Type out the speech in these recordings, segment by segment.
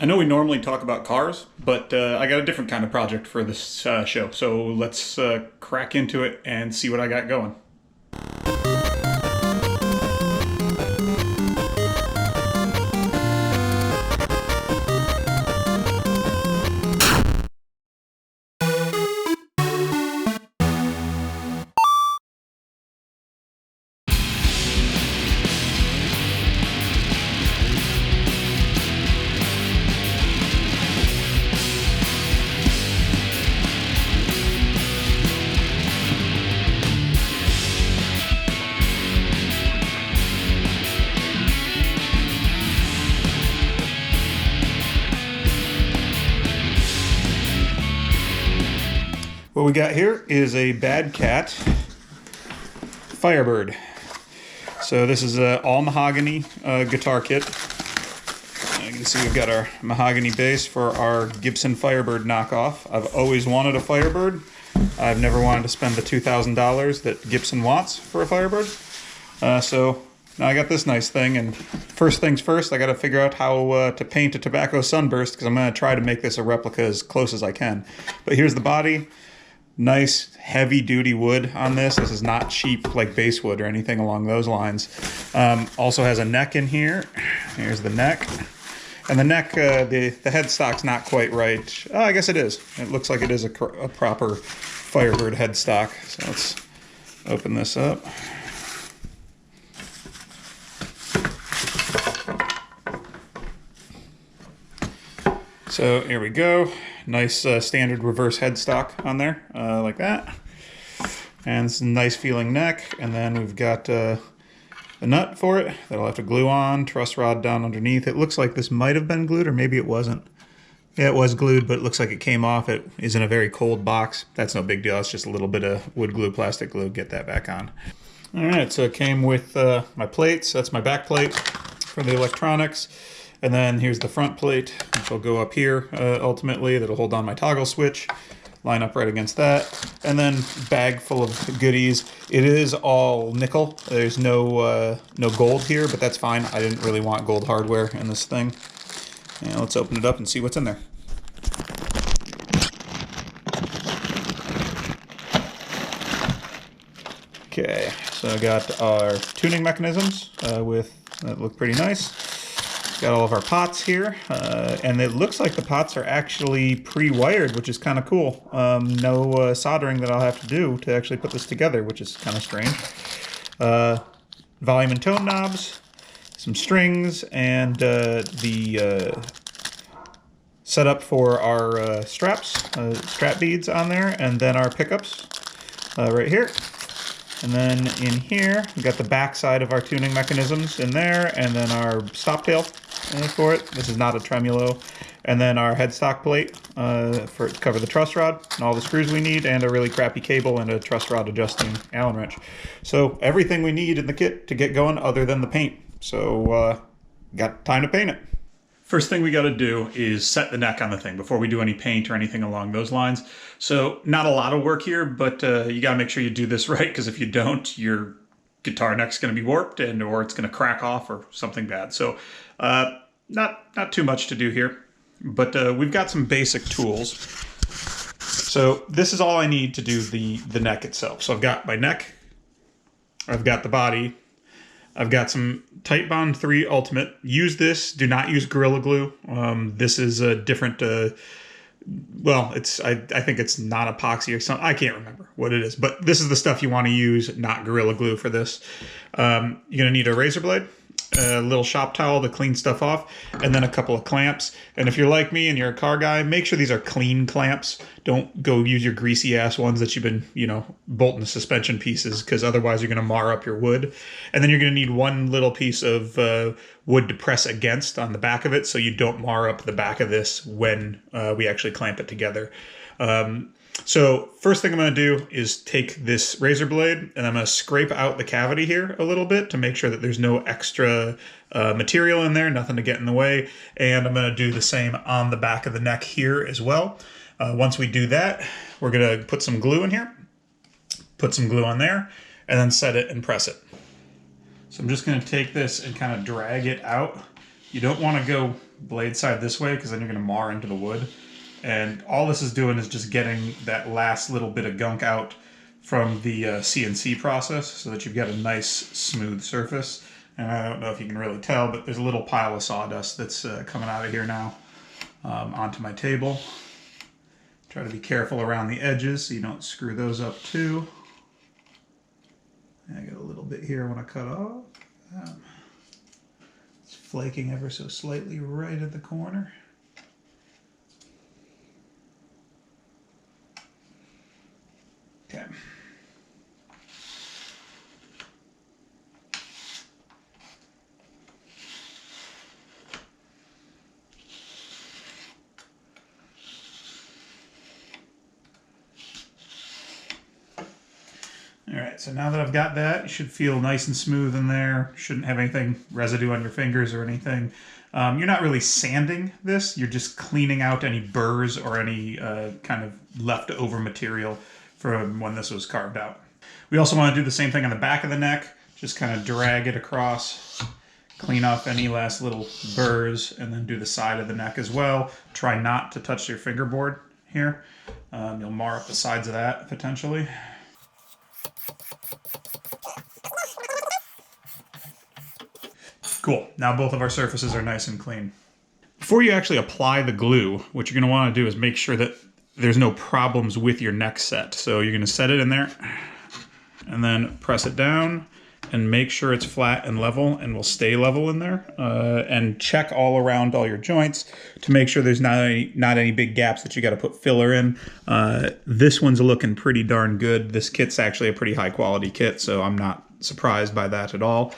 I know we normally talk about cars, but I got a different kind of project for this show. So let's crack into it and see what I got going. What we got here is a Bad Cat Firebird. So this is an all mahogany guitar kit. You can see we've got our mahogany bass for our Gibson Firebird knockoff. I've always wanted a Firebird. I've never wanted to spend the $2,000 that Gibson wants for a Firebird. So now I got this nice thing, and first things first, I got to figure out how to paint a Tobacco Sunburst, because I'm going to try to make this a replica as close as I can. But here's the body. Nice heavy duty wood on this. This is not cheap like basswood or anything along those lines. Also has a neck in here. Here's the neck. And the neck, the headstock's not quite right. Oh, I guess it is. It looks like it is a proper Firebird headstock. So let's open this up. So here we go. Nice standard reverse headstock on there, like that. And it's a nice feeling neck. And then we've got the nut for it that I'll have to glue on, truss rod down underneath. It looks like this might have been glued, or maybe it wasn't. Yeah, it was glued, but it looks like it came off. It is in a very cold box. That's no big deal. It's just a little bit of wood glue, plastic glue. Get that back on. All right, so it came with my plates. That's my back plate for the electronics. And then here's the front plate, which will go up here ultimately. That'll hold on my toggle switch, line up right against that. And then bag full of goodies. It is all nickel. There's no gold here, but that's fine. I didn't really want gold hardware in this thing. And let's open it up and see what's in there. Okay, so I got our tuning mechanisms that look pretty nice. Got all of our pots here, and it looks like the pots are actually pre-wired, which is kind of cool. No soldering that I'll have to do to actually put this together, which is kind of strange. Volume and tone knobs, some strings, and the setup for our straps, strap beads on there, and then our pickups right here. And then in here, we got the back side of our tuning mechanisms in there, and then our stop tail for it. This is not a tremolo. And then our headstock plate to cover the truss rod, and all the screws we need, and a really crappy cable, and a truss rod adjusting Allen wrench. So everything we need in the kit to get going other than the paint. So got time to paint it. First thing we got to do is set the neck on the thing before we do any paint or anything along those lines. So not a lot of work here, but you got to make sure you do this right, because if you don't, your guitar neck's going to be warped or it's going to crack off or something bad. So not too much to do here, but we've got some basic tools. So this is all I need to do the neck itself. So I've got my neck, I've got the body, I've got some Titebond 3 Ultimate. Use this. Do not use Gorilla Glue. This is a different, well, I think it's not epoxy or something. I can't remember what it is. But this is the stuff you want to use, not Gorilla Glue for this. You're going to need a razor blade, a little shop towel to clean stuff off, and then a couple of clamps. And if you're like me and you're a car guy, make sure these are clean clamps. Don't go use your greasy ass ones that you've been, bolting the suspension pieces, because otherwise you're going to mar up your wood. And then you're going to need one little piece of wood to press against on the back of it, so you don't mar up the back of this when we actually clamp it together. So first thing I'm going to do is take this razor blade, and I'm going to scrape out the cavity here a little bit to make sure that there's no extra material in there, nothing to get in the way. And I'm going to do the same on the back of the neck here as well. Once we do that, we're going to put some glue in here, put some glue on there, and then set it and press it. So I'm just going to take this and kind of drag it out You don't want to go blade side this way because then you're going to mar into the wood. And all this is doing is just getting that last little bit of gunk out from the CNC process so that you've got a nice smooth surface. And I don't know if you can really tell, but there's a little pile of sawdust that's coming out of here now onto my table. Try to be careful around the edges so you don't screw those up too. I got a little bit here I want to cut off. It's flaking ever so slightly right at the corner. Okay. Alright, so now that I've got that, you should feel nice and smooth in there. Shouldn't have anything residue on your fingers or anything. You're not really sanding this, you're just cleaning out any burrs or any kind of leftover material from when this was carved out. We also want to do the same thing on the back of the neck, just kind of drag it across, clean off any last little burrs, and then do the side of the neck as well. Try not to touch your fingerboard here. You'll mar up the sides of that potentially. Cool, now both of our surfaces are nice and clean. Before you actually apply the glue, what you're going to want to do is make sure that there's no problems with your neck set. So you're going to set it in there and then press it down and make sure it's flat and level and will stay level in there. And check all around all your joints to make sure there's not any big gaps that you got to put filler in. This one's looking pretty darn good. This kit's actually a pretty high quality kit, so I'm not surprised by that at all.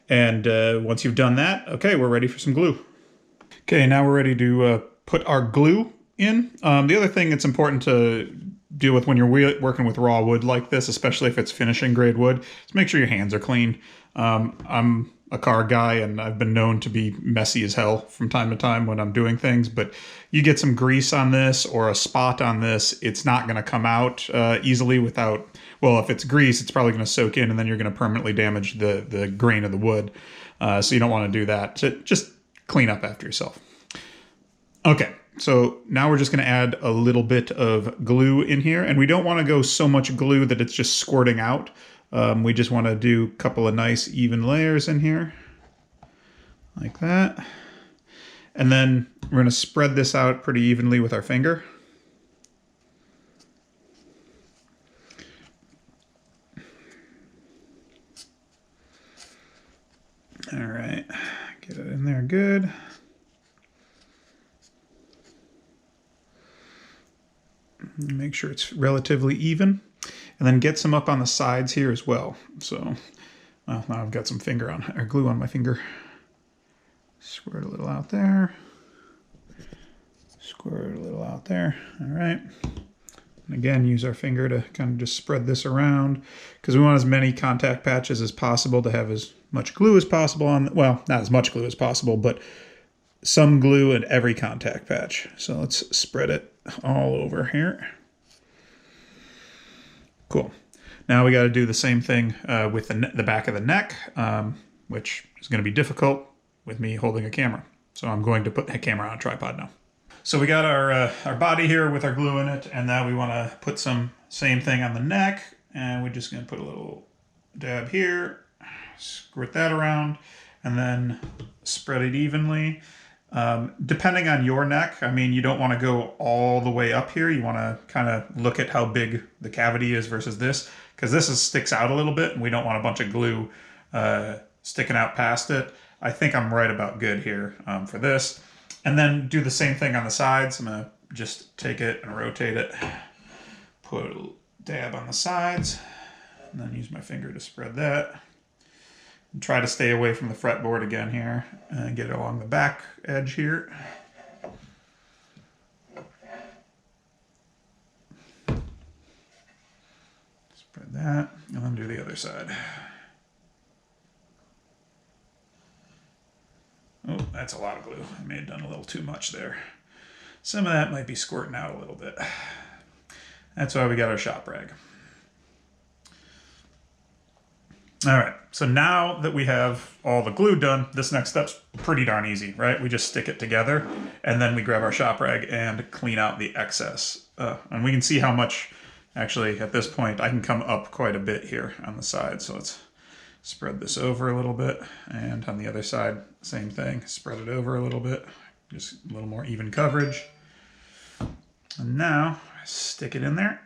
Once you've done that, okay, we're ready for some glue. Okay, now we're ready to put our glue in. The other thing that's important to deal with when you're working with raw wood like this, especially if it's finishing grade wood, is make sure your hands are clean. I'm a car guy and I've been known to be messy as hell from time to time when I'm doing things, but you get some grease on this or a spot on this, it's not going to come out easily without, well, if it's grease, it's probably going to soak in and then you're going to permanently damage the grain of the wood. So you don't want to do that. So just clean up after yourself. Okay, so now we're just going to add a little bit of glue in here, and we don't want to go so much glue that it's just squirting out. We just want to do a couple of nice even layers in here, like that. And then we're going to spread this out pretty evenly with our finger. All right, get it in there good. Make sure it's relatively even. And then get some up on the sides here as well. So, well, now I've got some glue on my finger. Squirt a little out there. Squirt a little out there. All right. And again, use our finger to kind of just spread this around because we want as many contact patches as possible to have as much glue as possible on, well, not as much glue as possible, but some glue in every contact patch. So let's spread it all over here. Cool. Now we got to do the same thing with the back of the neck, which is going to be difficult with me holding a camera. So I'm going to put the camera on a tripod now. So we got our body here with our glue in it, and now we want to put some same thing on the neck, and we're just going to put a little dab here, squirt that around, and then spread it evenly. Depending on your neck, I mean, you don't want to go all the way up here. You want to kind of look at how big the cavity is versus this, because this sticks out a little bit, and we don't want a bunch of glue sticking out past it. I think I'm right about good here for this. And then do the same thing on the sides. I'm going to just take it and rotate it, put a dab on the sides, and then use my finger to spread that. And try to stay away from the fretboard again here and get it along the back edge here. Spread that, and then do the other side. Oh, that's a lot of glue. I may have done a little too much there. Some of that might be squirting out a little bit. That's why we got our shop rag. All right, so now that we have all the glue done, this next step's pretty darn easy, right? We just stick it together, and then we grab our shop rag and clean out the excess. And we can see how much, actually, at this point, I can come up quite a bit here on the side. So let's spread this over a little bit, and on the other side, same thing. Spread it over a little bit, just a little more even coverage. And now, stick it in there.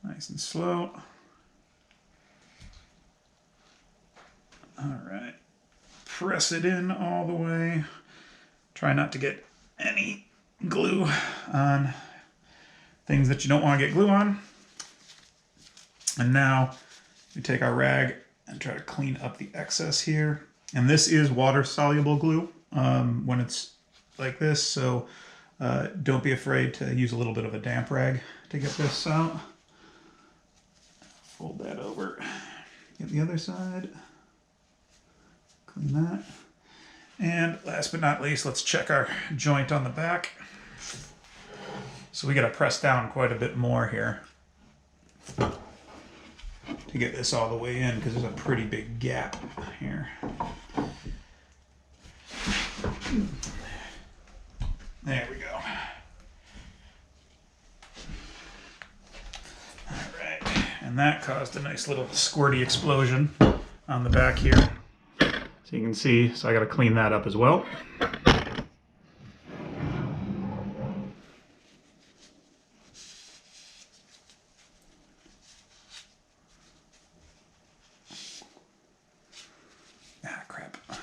Nice and slow. All right, press it in all the way. Try not to get any glue on things that you don't want to get glue on. And now we take our rag and try to clean up the excess here. And this is water-soluble glue when it's like this, so don't be afraid to use a little bit of a damp rag to get this out. Fold that over, get the other side. Clean that. And last but not least, let's check our joint on the back. So we got to press down quite a bit more here to get this all the way in, because there's a pretty big gap here. There we go. All right, and that caused a nice little squirty explosion on the back here. So you can see, so I got to clean that up as well. Ah, crap. There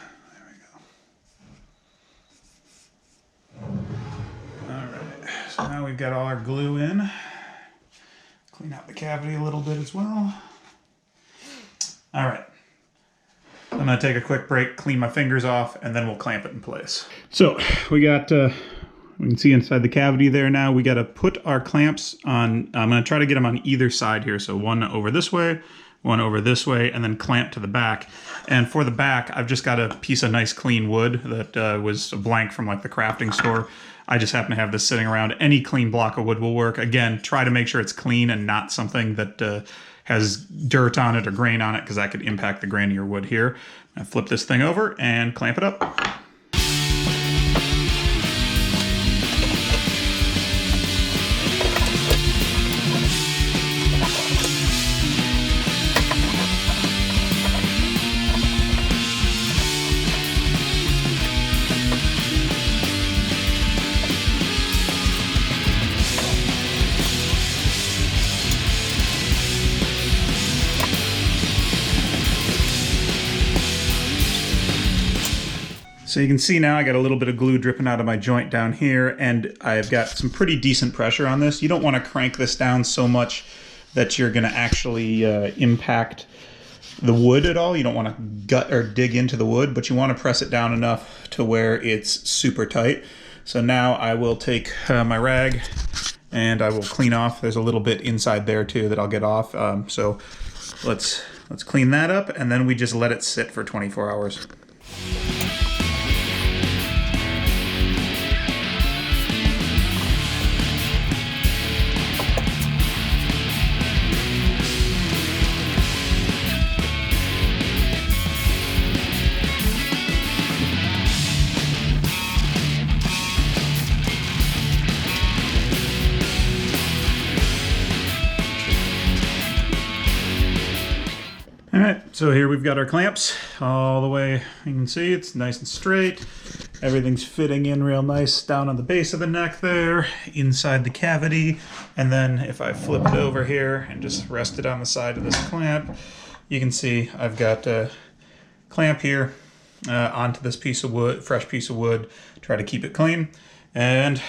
we go. All right, so now we've got all our glue in. Clean out the cavity a little bit as well. All right. I'm going to take a quick break, clean my fingers off, and then we'll clamp it in place. So we got, we can see inside the cavity there now. We got to put our clamps on. I'm going to try to get them on either side here. So one over this way, one over this way, and then clamp to the back. And for the back, I've just got a piece of nice clean wood that was a blank from like the crafting store. I just happen to have this sitting around. Any clean block of wood will work. Again, try to make sure it's clean and not something that has dirt on it or grain on it, because that could impact the grain of your wood here. I flip this thing over and clamp it up. So you can see now I got a little bit of glue dripping out of my joint down here, and I've got some pretty decent pressure on this. You don't want to crank this down so much that you're going to actually impact the wood at all. You don't want to gut or dig into the wood, but you want to press it down enough to where it's super tight. So now I will take my rag and I will clean off. There's a little bit inside there too that I'll get off. So let's clean that up, and then we just let it sit for 24 hours. All right, so here we've got our clamps all the way. You can see it's nice and straight. Everything's fitting in real nice down on the base of the neck there, inside the cavity. And then if I flip it over here and just rest it on the side of this clamp, you can see I've got a clamp here onto this piece of wood, fresh piece of wood, try to keep it clean. And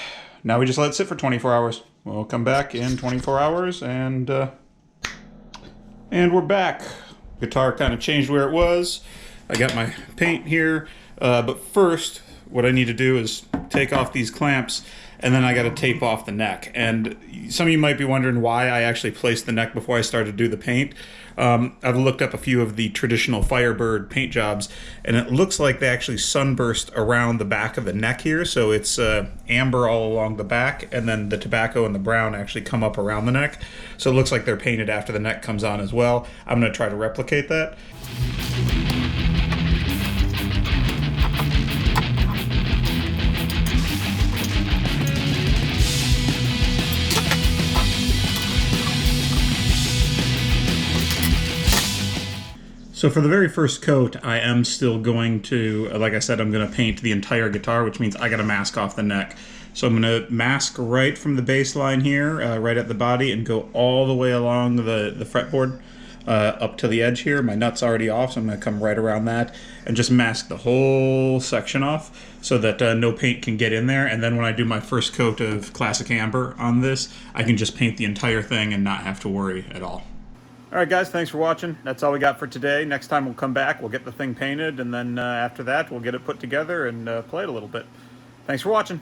now we just let it sit for 24 hours. We'll come back in 24 hours and we're back. Guitar kind of changed where it was. I got my paint here, but first what I need to do is take off these clamps, and then I got to tape off the neck. And some of you might be wondering why I actually placed the neck before I started to do the paint. I've looked up a few of the traditional Firebird paint jobs, and it looks like they actually sunburst around the back of the neck here. So it's amber all along the back, and then the tobacco and the brown actually come up around the neck. So it looks like they're painted after the neck comes on as well. I'm going to try to replicate that. So for the very first coat, I am still going to, like I said, I'm going to paint the entire guitar, which means I got to mask off the neck. So I'm going to mask right from the baseline here, right at the body, and go all the way along the fretboard up to the edge here. My nut's already off, so I'm going to come right around that and just mask the whole section off so that no paint can get in there. And then when I do my first coat of Classic Amber on this, I can just paint the entire thing and not have to worry at all. All right, guys, thanks for watching. That's all we got for today. Next time we'll come back, we'll get the thing painted, and then after that, we'll get it put together and play it a little bit. Thanks for watching.